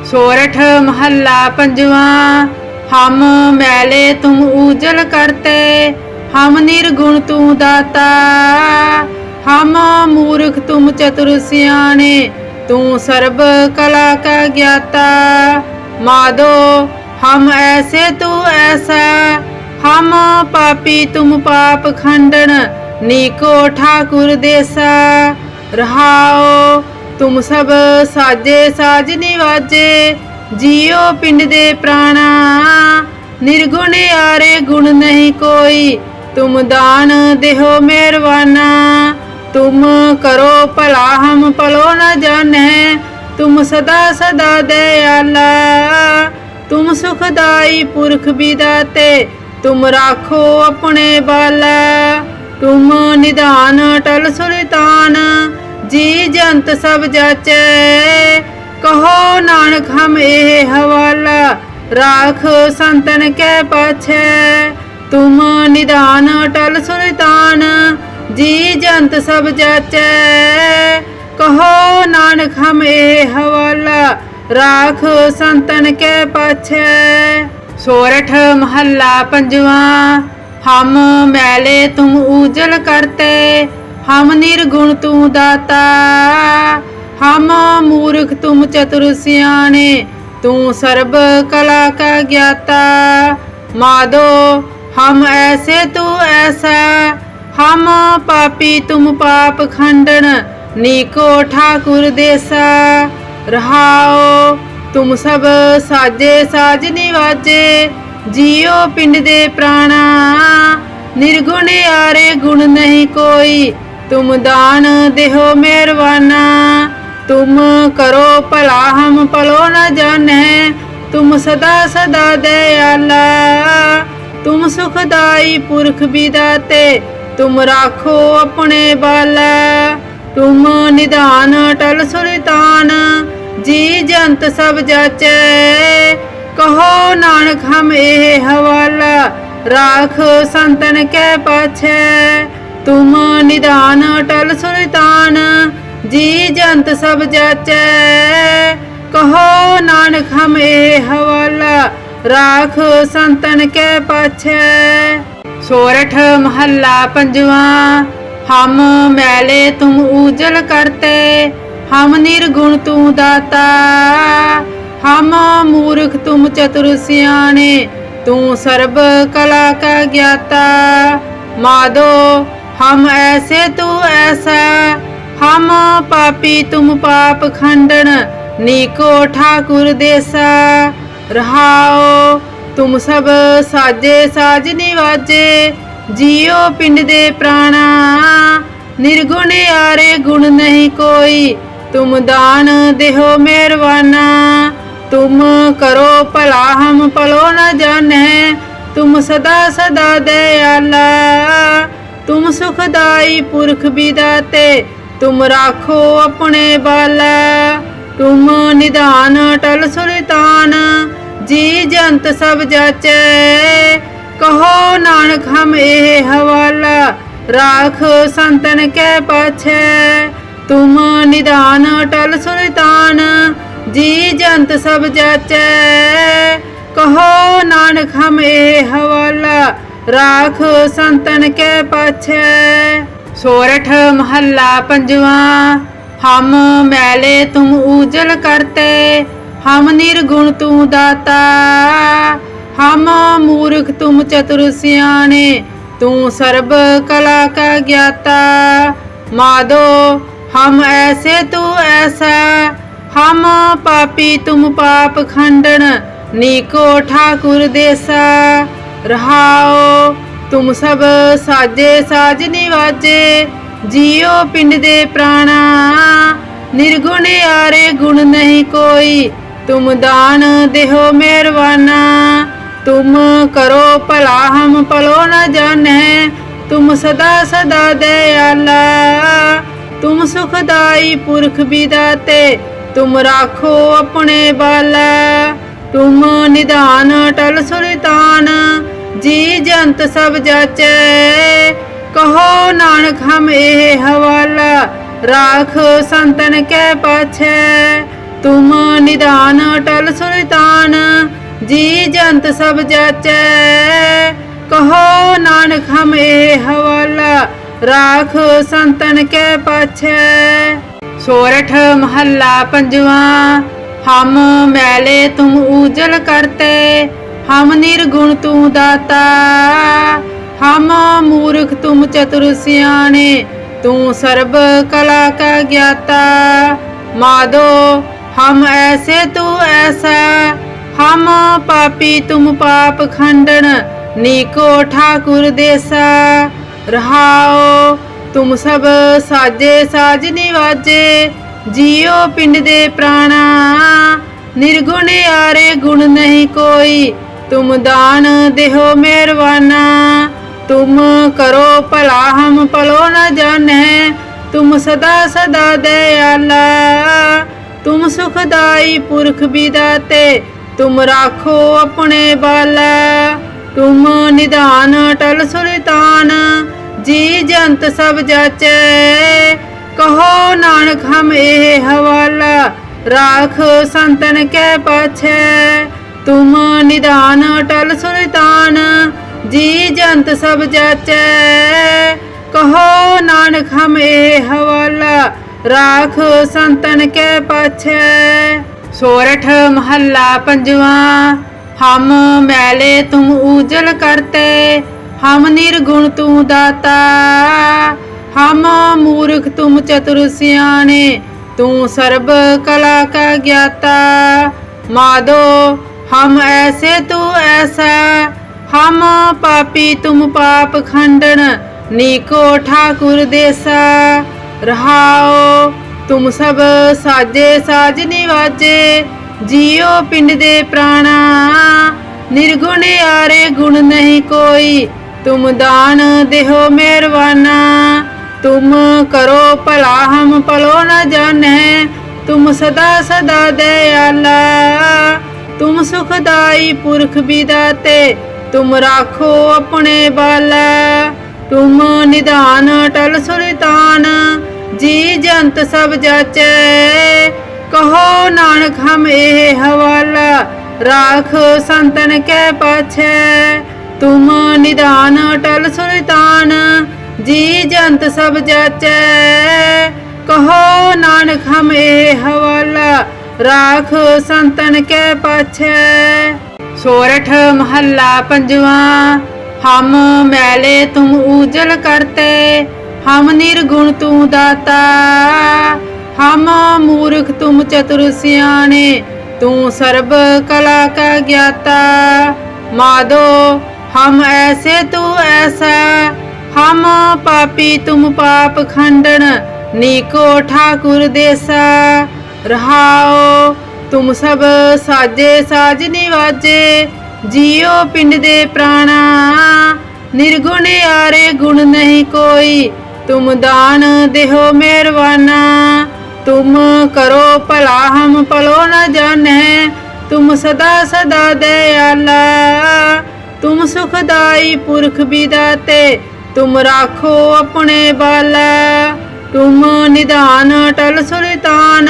सोरठ महला पंजवा। हम मैले तुम उजल करते, हम निर्गुण तू दाता। हम मूर्ख तुम चतुर सियाने, तू सर्व कला का ज्ञाता। माधो हम ऐसे तू ऐसा, हम पापी तुम पाप खंडन। नीको ठाकुर देसा रहाओ, तुम सब साजे साज निवाजे। जियो पिंड दे प्राणा, निर्गुण यारे गुण नहीं कोई। तुम दान देहो मेहरबाना, तुम करो भला हम पलो न जाने। तुम सदा सदा दयाला, तुम सुखदाई पुरख विदाते। तुम राखो अपने बाला, तुम निधान अटल सुल्तान। जी जंत सब जाचे, कहो नानक हम ए हवाला। राख संतन के पाछे, तुम निधान अटल सुल्तान। जी जंत सब जाचे, कहो नानक हम ए हवाला। राख संतन के पाछे। सोरठ महला पंजवा। हम मैले तुम उजल करते, हम निर्गुण तू दाता। हम मूर्ख तुम चतुर सियाने, तू सर्व कला का ज्ञाता। माधो हम ऐसे तू ऐसा, हम पापी तुम पाप खंडन। नीको ठाकुर देसा रहाओ, तुम सब साजे साज निवाजे। जियो पिंड दे प्राणा, निर्गुण यारे गुण नहीं कोई। तुम दान देहो मेहरबाना, तुम करो भला हम पलो न जाने। तुम सदा सदा दयाला, तुम सुखदाई पुरख विदाते। तुम राखो अपने बाला, तुम निधान अटल सुल्तान। जी जंत सब जाचे, कहो नानक हम ए हवाला। राख संतन के पाछे, तुम निधान अटल सुल्तान। जी जंत सब जाचे, कहो नानक हम ए हवाला। राख संतन के पाछे। सोरठ महला पंजवा। हम मैले तुम उजल करते, हम निर्गुण तू दाता। हम मूर्ख तुम चतुर सियाने, तू सर्व कला का ज्ञाता। माधो हम ऐसे तू ऐसा, हम पापी तुम पाप खंडन। नीको ठाकुर देसा रहाओ, तुम सब साजे साज निवाजे। जियो पिंड दे प्राणा, निर्गुण यारे गुण नहीं कोई। तुम दान देहो मेहरबाना, तुम करो भला हम पलो न जाने। तुम सदा सदा दयाला, तुम सुखदाई पुरख विदाते। तुम राखो अपने बाला, तुम निधान अटल सुल्तान। जी जंत सब जाचे, कहो नानक हम ए हवाला। राख संतन के पाछे, तुम निधान अटल सुल्तान। जी जंत सब जाचे, कहो नानक हम ए हवाला। राख संतन के पाछे। सोरठ महला पंजवा। हम मैले तुम उजल करते, हम निर्गुण तू दाता। हम मूर्ख तुम चतुर सियाने, तू सर्व कला का ज्ञाता। माधो हम ऐसे तू ऐसा, हम पापी तुम पाप खंडन। नीको ठाकुर देसा रहाओ, तुम सब साजे साज निवाजे। जियो पिंड दे प्राणा, निर्गुण यारे गुण नहीं कोई। तुम दान देहो मेहरबाना, तुम करो भला हम पलो न जाने। तुम सदा सदा दयाला, तुम सुखदाई पुरख विदाते। तुम राखो अपने बाला, तुम निधान अटल सुल्तान। जी जंत सब जाचे, कहो नानक हम ए हवाला। राख संतन के पाछे, तुम निधान अटल सुल्तान, जी जंत सब जाचै। कहो नानक हम ए हवाला, राख संतन के पाछै। सोरठ महला पंजवा। हम मैले तुम उजल करते, हम निर्गुण तू दाता। हम मूर्ख तुम चतुर सियाने, तू सर्व कला का ज्ञाता। माधो हम ऐसे तू ऐसा, हम पापी तुम पाप खंडन। नीको ठाकुर देसा, रहाओ तुम सब साजे साज निवाजे। जियो पिंड दे प्राणा, निर्गुण यारे गुण नहीं कोई। तुम दान देहो मेहरबाना, तुम करो भला हम पलो न जाने। तुम सदा सदा दयाला, तुम सुखदाई पुरख विदाते। तुम राखो अपने बाला, तुम निधान अटल सुल्तान। जी जंत सब जाचै, कहो नानक हम ए हवाला। राख संतन के पाछै, तुम निधान अटल सुल्तान। जी जंत सब जाचै, कहो नानक हम ए हवाला। राख संतन के पाछै। सोरठ महला पंजवा। हम मैले तुम उजल करते, हम निर्गुण तू दाता। हम मूर्ख तुम चतुर सियाने, तू सर्व कला का ज्ञाता। माधो हम ऐसे तू ऐसा, हम पापी तुम पाप खंडन। नीको ठाकुर देसा, रहाओ तुम सब साजे साज निवाजे। जियो पिंड दे प्राणा, निर्गुण यारे गुण नहीं कोई। तुम दान देहो मेहरबाना, तुम करो भला हम पलो न जाने। तुम सदा सदा दयाला, तुम सुखदाई पुरख विदाते। तुम राखो अपने बाला, तुम निधान अटल सुल्तान। जी जंत सब जाचै, कहो नानक हम ए हवाला। राख संतन के पाछै, तुम निधान अटल सुल्तान। जी जंत सब जाचै, कहो नानक हम ए हवाला। राख संतन के पाछै। सोरठ महला पंजवा। हम मैले तुम उजल करते, हम निर्गुण तू दाता। हम मूर्ख तुम चतुर सियाने, तू सर्व कला का ज्ञाता। माधो हम ऐसे तू ऐसा, हम पापी तुम पाप खंडन। नीको ठाकुर देसा, रहाओ तुम सब साजे साज निवाजे। जियो पिंड दे प्राणा, निर्गुण यारे गुण नहीं कोई। तुम दान देहो मेहरबाना, तुम करो भला हम पलो न जाने। तुम सदा सदा दयाला, तुम सुखदाई पुरख विदाते। तुम राखो अपने बाला, तुम निधान अटल सुल्तान।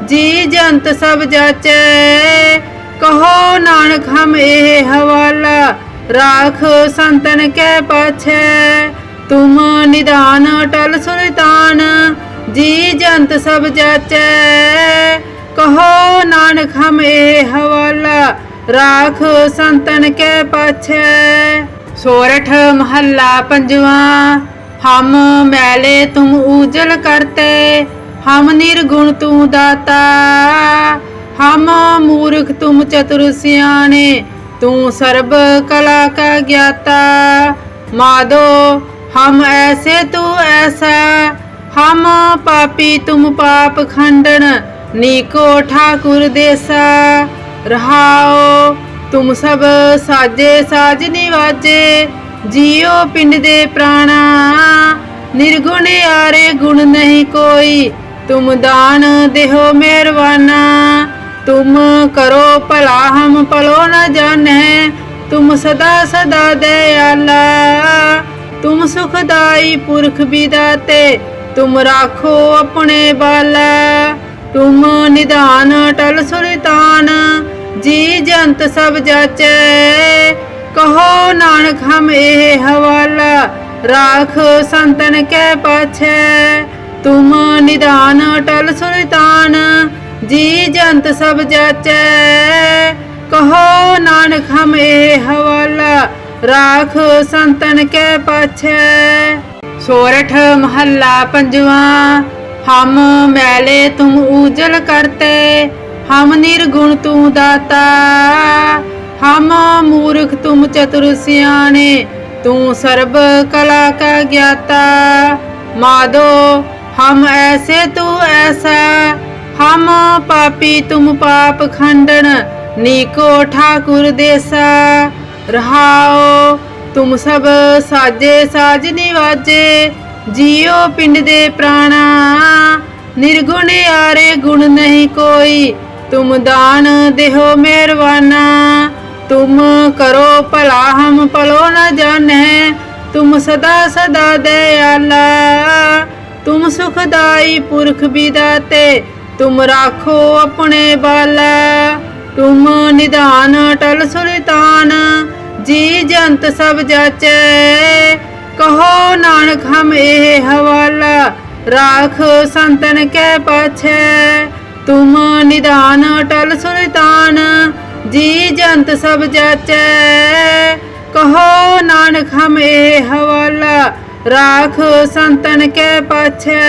जी जंत सब जाचै, कहो नानक हम ए हवाला। राख संतन के पाछै, तुम निधान अटल सुल्तान। जी जंत सब जाचै, कहो नानक हम ए हवाला। राख संतन के पाछै। सोरठ महला पंजवा। हम मैले तुम उजल करते, हम निर्गुण तू दाता। हम मूर्ख तुम चतुर सियाने, तू सर्व कला का ज्ञाता। माधो हम ऐसे तू ऐसा, हम पापी तुम पाप खंडन। नीको ठाकुर देसा, रहाओ तुम सब साजे साज निवाजे। जियो पिंड दे प्राणा, निर्गुण यारे गुण नहीं कोई। तुम दान देहो मेहरबाना, तुम करो भला हम पलो न जाने। तुम सदा सदा दयाला, तुम सुखदाई पुरख विदाते। तुम राखो अपने बाला, तुम निधान टल सुल्तान, जी जंत सब जाचै। कहो नानक हम एह हवाला, राख संतन कै पाछै। तुम निधान टल सुल्तान, जी जंत सब जाचै। कहो नानक हम एह हवाला, राख संतन कै पाछै। सोरठ महला पंजवा। हम मैले तुम उजल करते, हम निर्गुण तू दाता। हम मूर्ख तुम चतुर सियाने, तू सर्व कला का ज्ञाता। माधो हम ऐसे तू ऐसा, हम पापी तुम पाप खंडन। नीको ठाकुर देसा, रहाओ तुम सब साजे साज निवाजे। जियो पिंड दे प्राणा, निर्गुण यारे गुण नहीं कोई। तुम दान देहो मेहरबाना, तुम करो भला हम पलो न जाने। तुम सदा सदा दयाला, तुम सुखदाई पुरख विदाते। तुम राखो अपने बाला, तुम निधान टल सुल्तान, जी जंत सब जाचै। कहो नानक हम एह हवाला, राख संतन कै पाछै। तुम निधान टल सुल्तान, जी जंत सब जाचै। कहो नानक हम एह हवाला, राख संतन कै पाछै।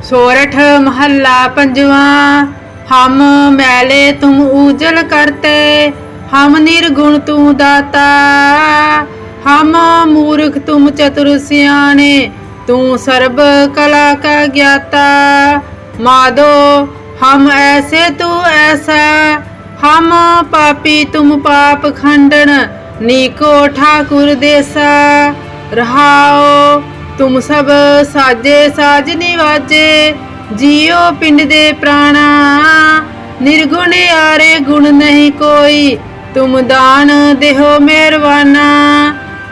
सोरठ महला पंजवा। हम मैले तुम उजल करते, हम निर्गुण तू दाता। हम मूर्ख तुम चतुर सियाने, तू सर्व कला का ज्ञाता। माधो हम ऐसे तू ऐसा, हम पापी तुम पाप खंडन। नीको ठाकुर देसा, रहाओ तुम सब साजे साज निवाजे। जियो पिंड दे प्राणा, निर्गुण यारे गुण नहीं कोई। तुम दान देहो मेहरबाना,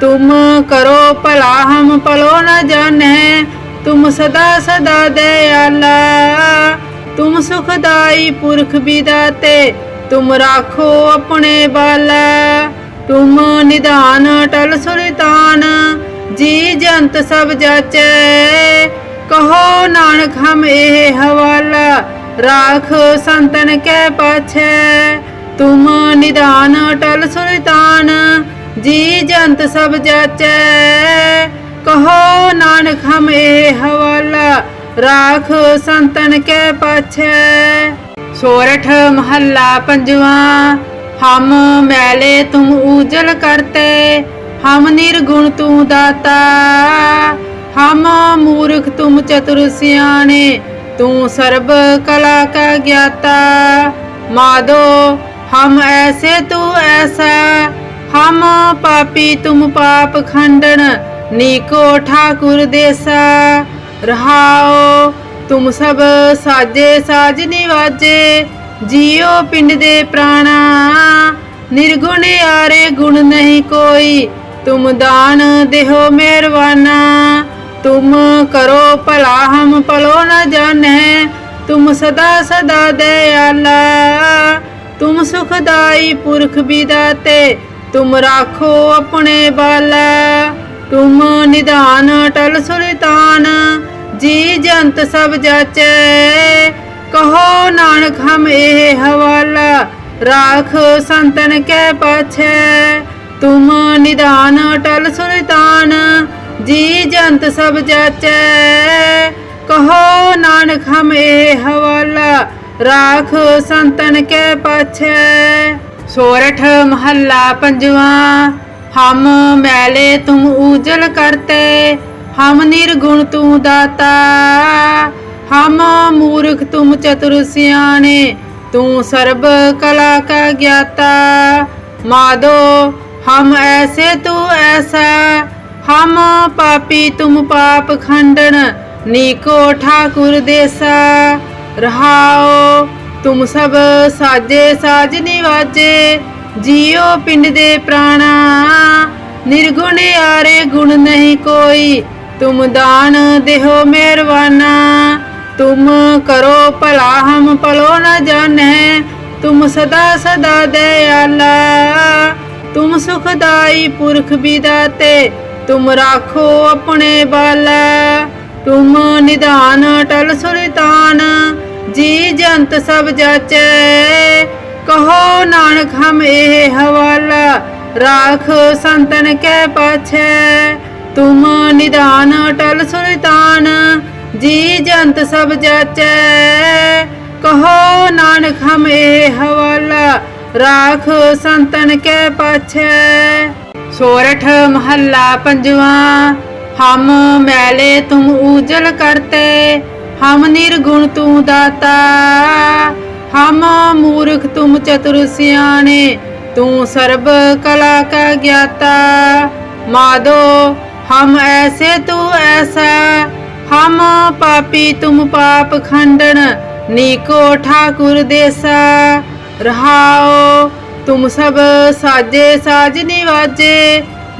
तुम करो भला हम पलो न जाने। तुम सदा सदा दयाला, तुम सुखदाई पुरख विदाते। तुम राखो अपने बाला, तुम निधान टल सुल्तान, जी जंत सब जाचै। कहो नानक हम एह हवाला, राख संतन कै पाछै। तुम निधान टल सुल्तान, जी जंत सब जाचै। कहो नानक हम एह हवाला, राख संतन कै पाछै। सोरठ महला पंजवा। हम मैले तुम उजल करते, हम निर्गुण तू दाता। हम मूर्ख तुम चतुर सियाने, तू सर्व कला का ज्ञाता। माधो हम ऐसे तू ऐसा, हम पापी तुम पाप खंडन। नीको ठाकुर देसा, रहाओ तुम सब साजे साज निवाजे। जियो पिंड दे प्राणा, निर्गुण यारे गुण नहीं कोई। तुम दान देहो मेहरबाना, तुम करो भला हम पलो न जाने। तुम सदा सदा दयाला, तुम सुखदाई पुरख विदाते। तुम राखो अपने बाला, तुम निधान टल सुल्तान, जी जंत सब जाचै। कहो नानक हम एह हवाला, राख संतन कै पाछै। तुम निधान टल सुल्तान, जी जंत सब जाचै। कहो नानक हम एह हवाला, राख संतन कै पाछै। सोरठ महला पंजवा। हम मैले तुम उजल करते, हम निर्गुण तू दाता। हम मूर्ख तुम चतुर सियाने, तू सर्व कला का ज्ञाता। माधो हम ऐसे तू ऐसा, हम पापी तुम पाप खंडन। नीको ठाकुर देसा, रहाओ तुम सब साजे साज निवाजे। जियो पिंड दे प्राणा, निर्गुण यारे गुण नहीं कोई। तुम दान देहो मेहरबाना, तुम करो भला हम पलो न जाने, तुम सदा सदा दयाला। तुम सुखदाई पुरख विदाते, तुम राखो अपने बाला। तुम निधान अटल सुल्तान, जी जंत सब जाचे। कहो नानक हम ए हवाला, राख संतन के पाछे। तुम निधान अटल सुल्तान, जी जंत सब जाचे। कहो नानक हम ए हवाला, राख संतन के पाछे। सोरठ महला पंजवा। हम मैले तुम उजल करते, हम निर्गुण तू दाता। हम मूर्ख तुम चतुर सियाने, तू सर्व कला का ज्ञाता। माधो हम ऐसे तू ऐसा, हम पापी तुम पाप खंडन। नीको ठाकुर देसा रहाओ, तुम सब साजे साज निवाजे।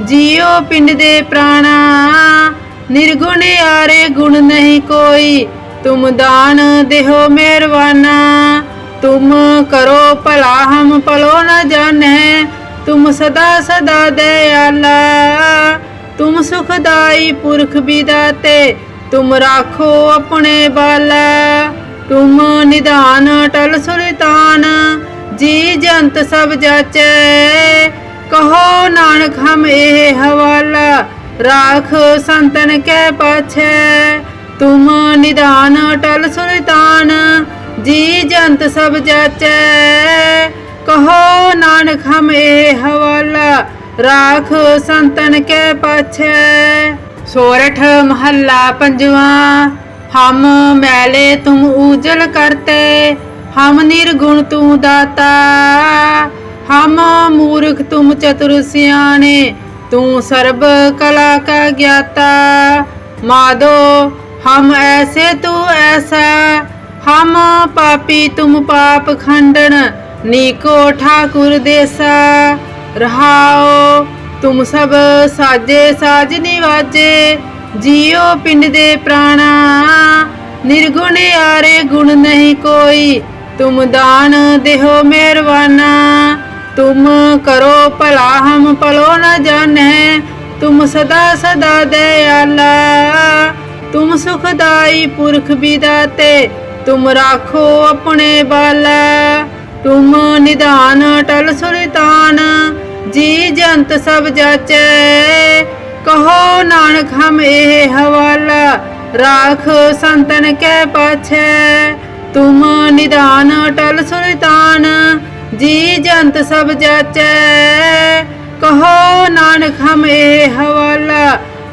जियो पिंड दे प्राणा, निर्गुण यारे गुण नहीं कोई। तुम दान देहो मेहरबाना, तुम करो भला हम पलो न जाने। तुम सदा सदा दयाला, तुम सुखदाई पुरख विदाते, तुम राखो अपने बाला। तुम निधान अटल सुल्तान, जी जंत सब जाचे। कहो नानक हम ए हवाला, राख संतन के पाछे। तुम निधान अटल सुल्तान, जी जंत सब जाचे। कहो नानक हम ए हवाला, राख संतन के पाछे। सोरठ महला पंजवा। हम मैले तुम उजल करते, हम निर्गुण तू दाता। हम मूर्ख तुम चतुर सियाने, तू सर्व कला का ज्ञाता। माधो हम ऐसे तू ऐसा, हम पापी तुम पाप खंडन। नीको ठाकुर देसा रहाओ, तुम सब साजे साज निवाजे। जियो पिंड दे प्राणा, निर्गुण यारे गुण नहीं कोई। तुम दान देहो मेहरबाना, तुम करो भला हम पलो न जाने। तुम सदा सदा दयाला, तुम सुखदाई पुरख विदाते, तुम राखो अपने बाला। तुम निधान अटल सुल्तान, जी जंत सब जाचे। कहो नानक हम ए हवाला, राख संतन के पाछे। तुम निधान अटल सुल्तान, जी जंत सब जाचे। कहो नानक हम ए हवाला,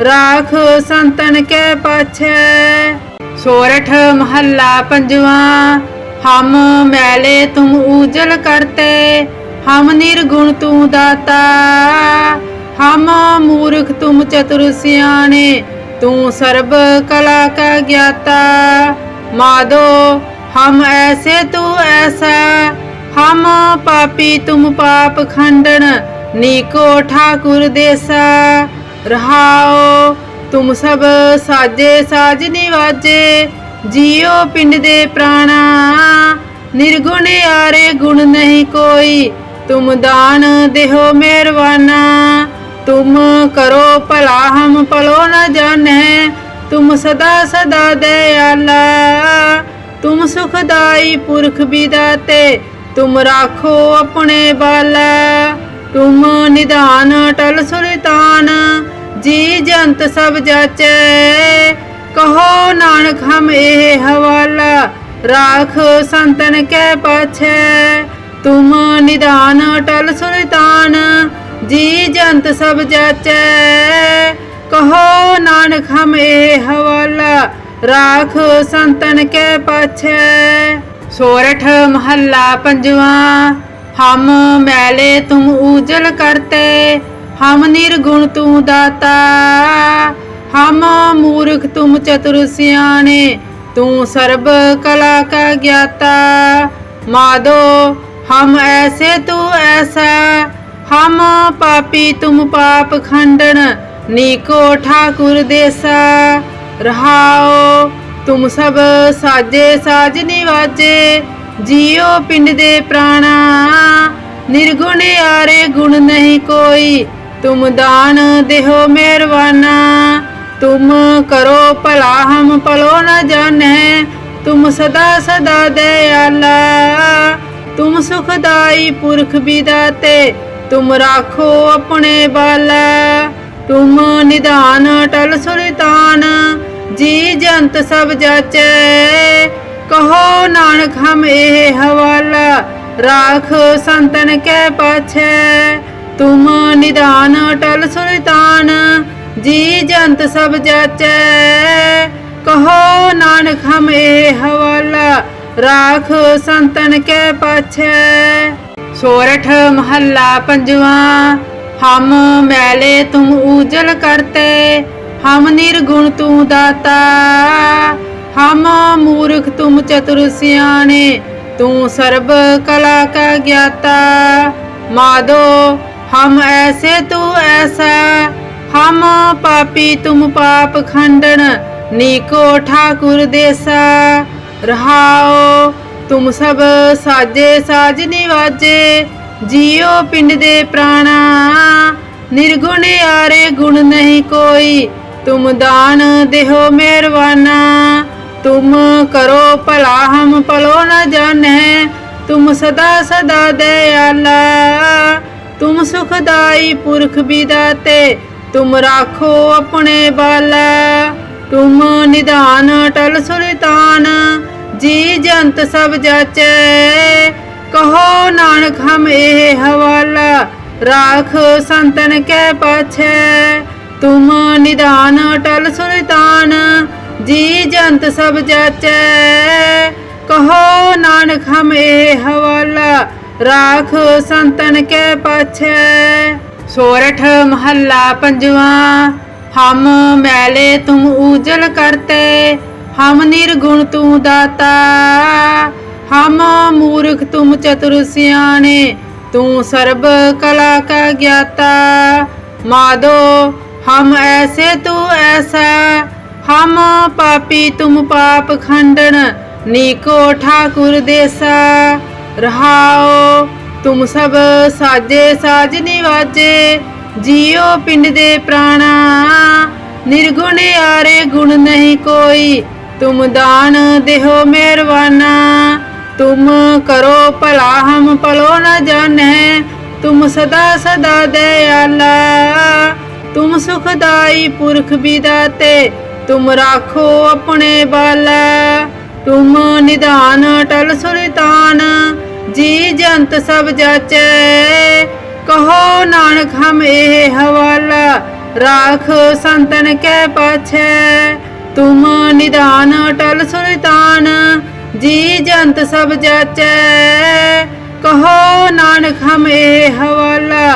राख संतन के पाछे। सोरठ महला पंजवा। हम मैले तुम उजल करते, हम निर्गुण तू दाता। हम मूर्ख तुम चतुर सियाने, तू सर्व कला का ज्ञाता। माधो हम ऐसे तू ऐसा, हम पापी तुम पाप खंडन। नीको ठाकुर देसा रहाओ, तुम सब साजे साज निवाजे। जियो पिंड दे प्राणा, निर्गुण यारे गुण नहीं कोई। तुम दान देहो मेहरबाना, तुम करो भला हम पलो न जाने। तुम सदा सदा दयाला, तुम सुखदाई पुरख विदाते, तुम राखो अपने बाला। तुम निधान अटल सुल्तान, जी जंत सब जाचे। कहो नानक हम ए हवाला, राख संतन के पाछे। तुम निधान अटल सुल्तान, जी जंत सब जाचे। कहो नानक हम ए हवाला, राख संतन के पाछे। सोरठ महला पंजवा। हम मैले तुम उजल करते, हम निर्गुण तू दाता। हम मूर्ख तुम चतुर सियाने, तू सर्व कला का ज्ञाता। माधो हम ऐसे तू ऐसा, हम पापी तुम पाप खंडन। नीको ठाकुर देसा रहाओ, तुम सब साजे साज निवाजे, जियो पिंड दे प्राणा। निर्गुण यारे गुण नहीं कोई, तुम दान देहो मेहरबाना। तुम करो भला हम पलो न जाने, तुम सदा सदा दयाला। तुम सुखदाई पुरख विदाते, तुम राखो अपने बाला। तुम निधान टल सुल्तान, जी जंत सब जाचे। कहो नानक हम ए हवाला, राख संतन के पाछे। तुम निधान टल सुल्तान, जी जंत सब जाचे। कहो नानक हम ए हवाला, राख संतन के पाछे। सोरठ महला पंजवा। हम मैले तुम उजल करते, हम निर्गुण तू दाता। हम मूर्ख तुम चतुर सियाने, तू सर्व कला का ज्ञाता। माधो हम ऐसे तू ऐसा, हम पापी तुम पाप खंडन। नीको ठाकुर देसा, रहाओ तुम सब साजे साज निवाजे, जियो पिंड दे प्राणा। निर्गुण यारे गुण नहीं कोई, तुम दान देहो मेहरबाना। तुम करो भला हम पलो न जाने, तुम सदा सदा दयाला। तुम सुखदाई पुरख विदाते, तुम राखो अपने बाला। तुम निधान टल सुल्तान, जी जंत सब जाचे। कहो नानक हम ए हवाला, राख संतन के पाछे। तुम निधान टल सुल्तान, जी जंत सब जाचे। कहो नानक हम ए हवाला, राख संतन के पाछे। सोरठ महला पंजवा। हम मैले तुम उजल करते, हम निर्गुण तू दाता। हम मूर्ख तुम चतुर सियाने, तू सर्व कला का ज्ञाता। माधो हम ऐसे तू ऐसा, हम पापी तुम पाप खंडन। नीको ठाकुर देसा, रहाओ तुम सब साजे साज निवाजे, जियो पिंड दे प्राणा। निर्गुण यारे गुण नहीं कोई, तुम दान देहो मेहरबाना। तुम करो भला हम पलो न जाने, तुम सदा सदा दयाला। तुम सुखदाई पुरख विदाते, तुम राखो अपने बाला। तुम निधान टल सुल्तान, जी जंत सब जाचे। कहो नानक हम ए हवाला, राख संतन के पाछे। तुम निधान टल सुल्तान, जी जंत सब जाचे। कहो नानक हम ए हवाला,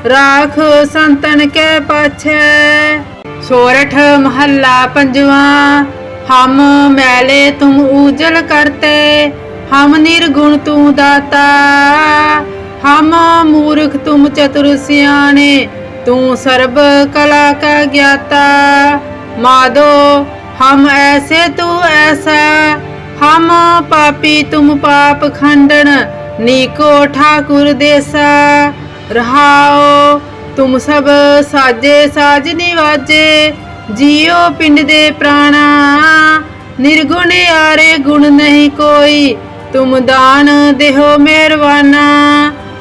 राख संतन के पाछे। सोरठ महला पंजवा। हम मैले तुम उजल करते, हम निर्गुण तू दाता। हम मूर्ख तुम चतुर सियाने, तू सर्व कला का ज्ञाता। माधो हम ऐसे तू ऐसा, हम पापी तुम पाप खंडन। नीको ठाकुर देसा, रहाओ तुम सब साजे साज निवाजे, जियो पिंड दे प्राणा। निर्गुण यारे गुण नहीं कोई, तुम दान देहो मेहरबाना।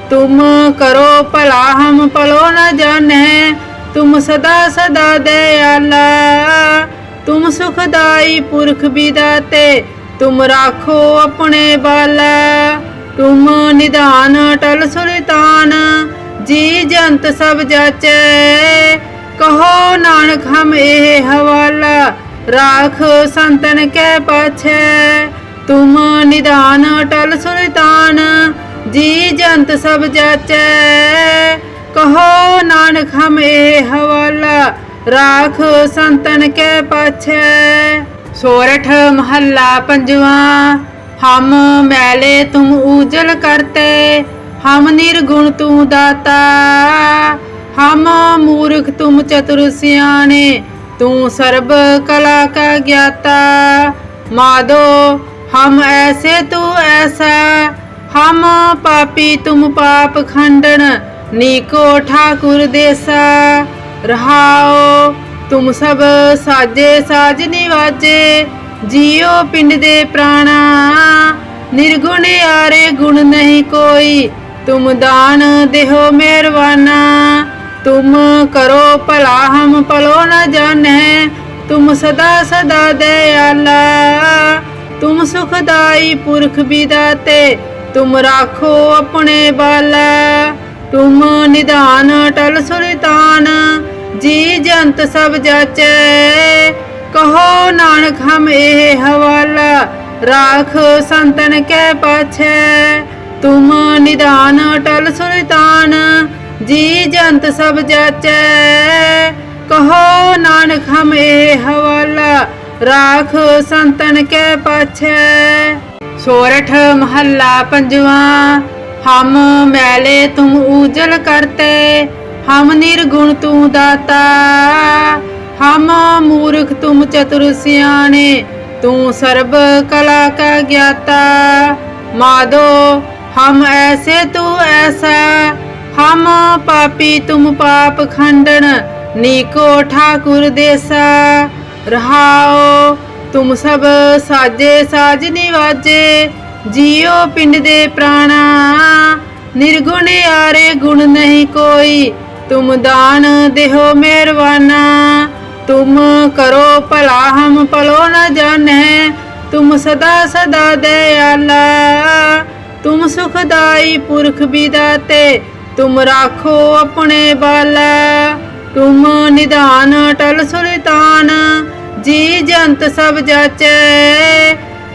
तुम करो भला हम पलो न जाने, तुम सदा सदा दयाला। तुम सुखदाई पुरख विदाते, तुम राखो अपने बाला। तुम निधान टल सुल्तान, जी जंत सब जाचे। कहो नानक हम ए हवाला, राख संतन के पाछे। तुम निधान टल सुल्तान, जी जंत सब जाचे। कहो नानक हम ए हवाला, राख संतन के पाछे। सोरठ महला पंजवा। हम मैले तुम उजल करते, हम निर्गुण तू दाता। हम मूर्ख तुम चतुर सियाने, तू सर्व कला का ज्ञाता। माधो हम ऐसे तू ऐसा, हम पापी तुम पाप खंडन, नीको ठाकुर देसा। रहाओ तुम सब साजे साज निवाजे, जियो पिंड दे प्राणा। निर्गुण यारे गुण नहीं कोई, तुम दान देहो मेहरबाना। तुम करो भला हम पलो न जाने, तुम सदा सदा दयाला। तुम सुखदाई पुरख विदाते, तुम राखो अपने बाला। तुम निधान अटल सुल्तान, जी जंत सब जाचे। कहो नानक हम ए हवाला, राख संतन के पाछे। तुम निधान अटल सुल्तान, जी जंत सब जाचे। कहो नानक हम ए हवाला, राख संतन के पाछे। सोरठ महला पंजवा। हम मैले तुम उजल करते, हम निर्गुण तू दाता। हम मूर्ख तुम चतुर सियाने, तू सर्व कला का ज्ञाता। माधो हम ऐसे तू ऐसा, हम पापी तुम पाप खंडन, नीको ठाकुर देसा। रहाओ तुम सब साजे साज निवाजे, जियो पिंड दे प्राणा। निर्गुण यारे गुण नहीं कोई, तुम दान देहो मेहरबाना। तुम करो भला हम पलो न जाने, तुम सदा सदा दयाला। तुम सुखदाई पुरख विदाते, तुम राखो अपने बाला। तुम निधान अटल सुल्तान, जी जंत सब जाचे।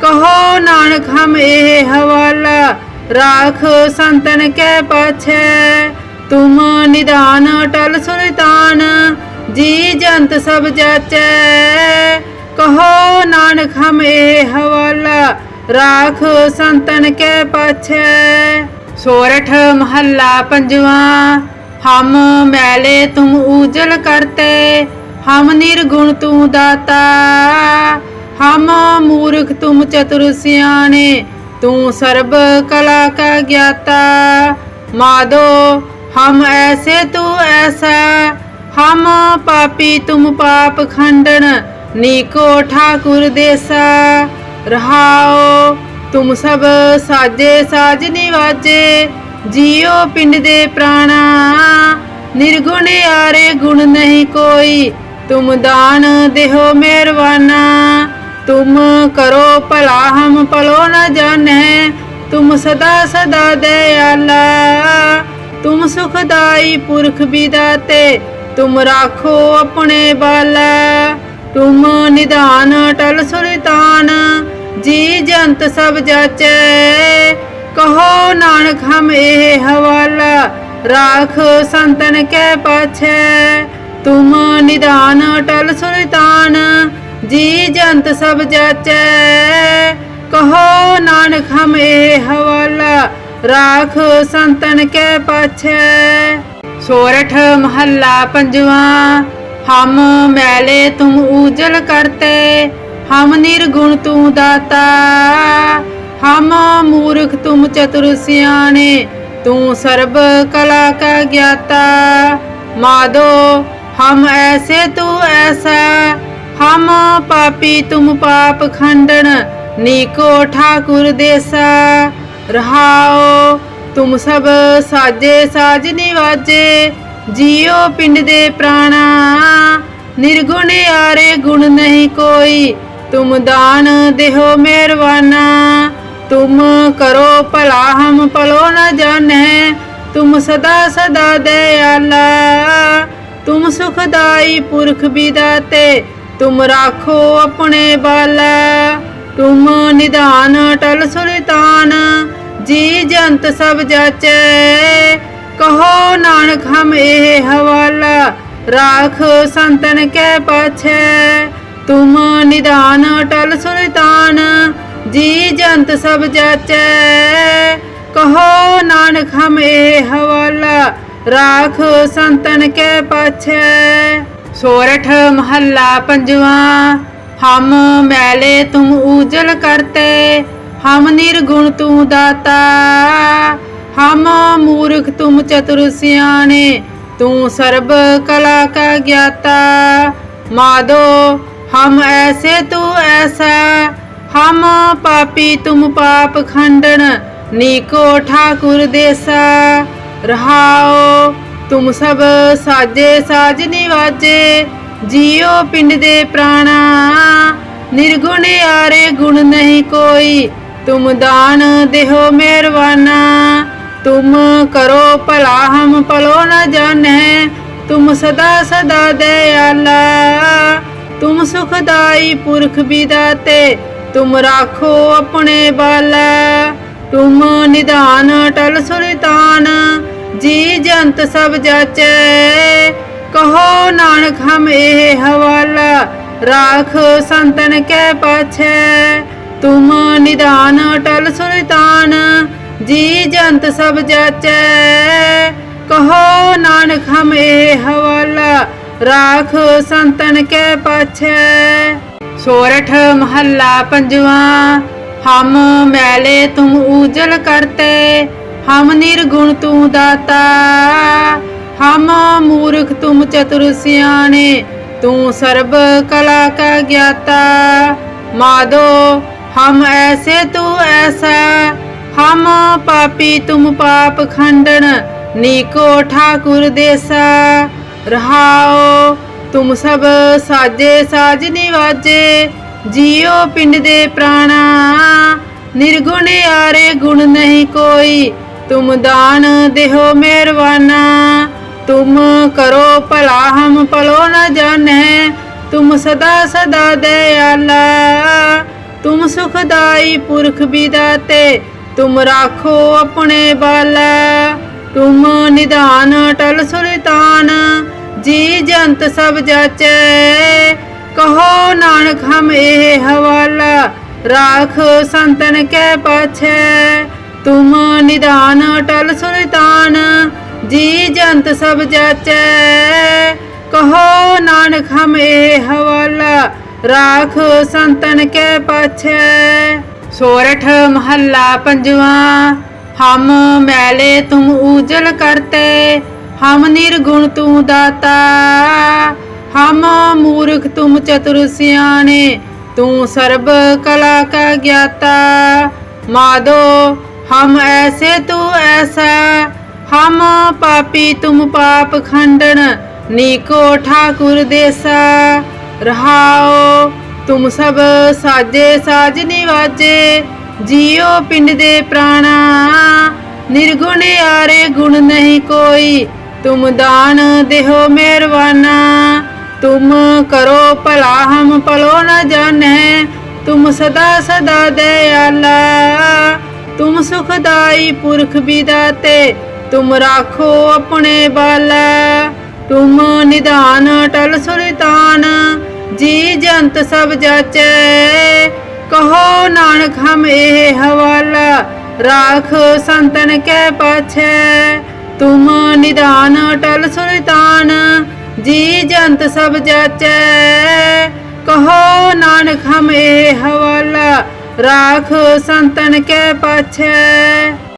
कहो नानक हम ए हवाला, राख संतन के पाछे। तुम निधान अटल सुल्तान, जी जंत सब जाचे। कहो नानक हम ए हवाला, राख संतन के पाछे। सोरठ महला पंजवा। हम मैले तुम उजल करते, हम निर्गुण तू दाता। हम मूर्ख तुम चतुर सियाने, तू सर्व कला का ज्ञाता। माधो हम ऐसे तू ऐसा, हम पापी तुम पाप खंडन, नीको ठाकुर देसा। रहाओ तुम सब साजे साज निवाजे, जियो पिंड दे प्राणा। निर्गुण यारे गुण नहीं कोई, तुम दान देहो मेहरबाना। तुम करो भला हम पलो न जाने, तुम सदा सदा दयाला। तुम सुखदाई पुरख विदाते, तुम राखो अपने बाला। तुम निधान अटल सुल्तान, जी जंत सब जाचे। कहो नानक हम ए हवाला, राख संतन के पाछे। तुम निधान अटल सुल्तान, जी जंत सब जाचे। कहो नानक हम ए हवाला, राख संतन के पाछे। सोरठ महला पंजवा। हम मैले तुम उजल करते, हम निर्गुण तू दाता। हम मूर्ख तुम चतुर सियाने, तू सर्व कला का ज्ञाता। माधो हम ऐसे तू ऐसा, हम पापी तुम पाप खंडन, नीको ठाकुर देसा। रहाओ तुम सब साजे साज निवाजे, जियो पिंड दे प्राणा। निर्गुण यारे गुण नहीं कोई, तुम दान देहो मेहरबाना। तुम करो भला हम पलो न जाने, तुम सदा सदा दयाला। तुम सुखदाई पुरख विदाते, तुम राखो अपने बाला। तुम निधान अटल सुल्तान, जी जंत सब जाचे। कहो नानक हम ए हवाला, राख संतन के पाछे। तुम निधान अटल सुल्तान, जी जंत सब जाचे। कहो नानक हम ए हवाला, राख संतन के पाछे। सोरठ महला पंजवा। हम मैले तुम उजल करते, हम निर्गुण तू दाता। हम मूर्ख तुम चतुर सियाने, तू सर्व कला का ज्ञाता। माधो हम ऐसे तू ऐसा, हम पापी तुम पाप खंडन, नीको ठाकुर देसा। रहाओ तुम सब साजे साज निवाजे, जियो पिंड दे प्राणा। निर्गुण यारे गुण नहीं कोई, तुम दान देहो मेहरबाना। तुम करो भला हम पलो न जाने, तुम सदा सदा दयाला। तुम सुखदाई पुरख विदाते, तुम राखो अपने बाला। तुम निधान टल सुल्तान, जी जंत सब जाचे। कहो नानक हम ए हवाला, राख संतन के पाछे। तुम निधान टल सुल्तान, जी जंत सब जाचे। कहो नानक हम ए हवाला, राख संतन के पाछे। सोरठ महला पंजवा। हम मैले तुम उजल करते, हम निर्गुण तू दाता। हम मूर्ख तुम चतुर सियाने, तू सर्व कला का ज्ञाता। माधो हम ऐसे तू ऐसा, हम पापी तुम पाप खंडन, नीको ठाकुर देसा। रहाओ तुम सब साजे साज निवाजे, जियो पिंड दे प्राणा। निर्गुण यारे गुण नहीं कोई, तुम दान देहो मेहरबाना। तुम करो भला हम पलो न जाने, तुम सदा सदा दयाला। तुम सुखदाई पुरख विदाते, तुम राखो अपने बाला। तुम निधान टल सुल्तान, जी जंत सब जाचे। कहो नानक हम ए हवाला, राख संतन के पाछे। तुम निधान टल सुल्तान, जी जंत सब जाचे। कहो नानक हम ए हवाला, राख संतन के पाछे। सोरठ महला पंजवा। हम मैले तुम उजल करते, हम निर्गुण तू दाता। हम मूर्ख तुम चतुर सियाने, तू सर्व कला का ज्ञाता। माधो हम ऐसे तू ऐसा, हम पापी तुम पाप खंडन, नीको ठाकुर देसा। रहाओ तुम सब साजे साज निवाजे, जियो पिंड दे प्राणा। निर्गुण यारे गुण नहीं कोई, तुम दान देहो मेहरबाना। तुम करो भला हम पलो न जाने, तुम सदा सदा दयाला। तुम सुखदाई पुरख विदाते, तुम राखो अपने बाला। तुम निधान टल सुल्तान, जी जंत सब जाचे। कहो नानक हम ए हवाला, राख संतन के पाछे। तुम निधान टल सुल्तान, जी जंत सब जाचे। कहो नानक हम ए हवाला, राख संतन के पाछे।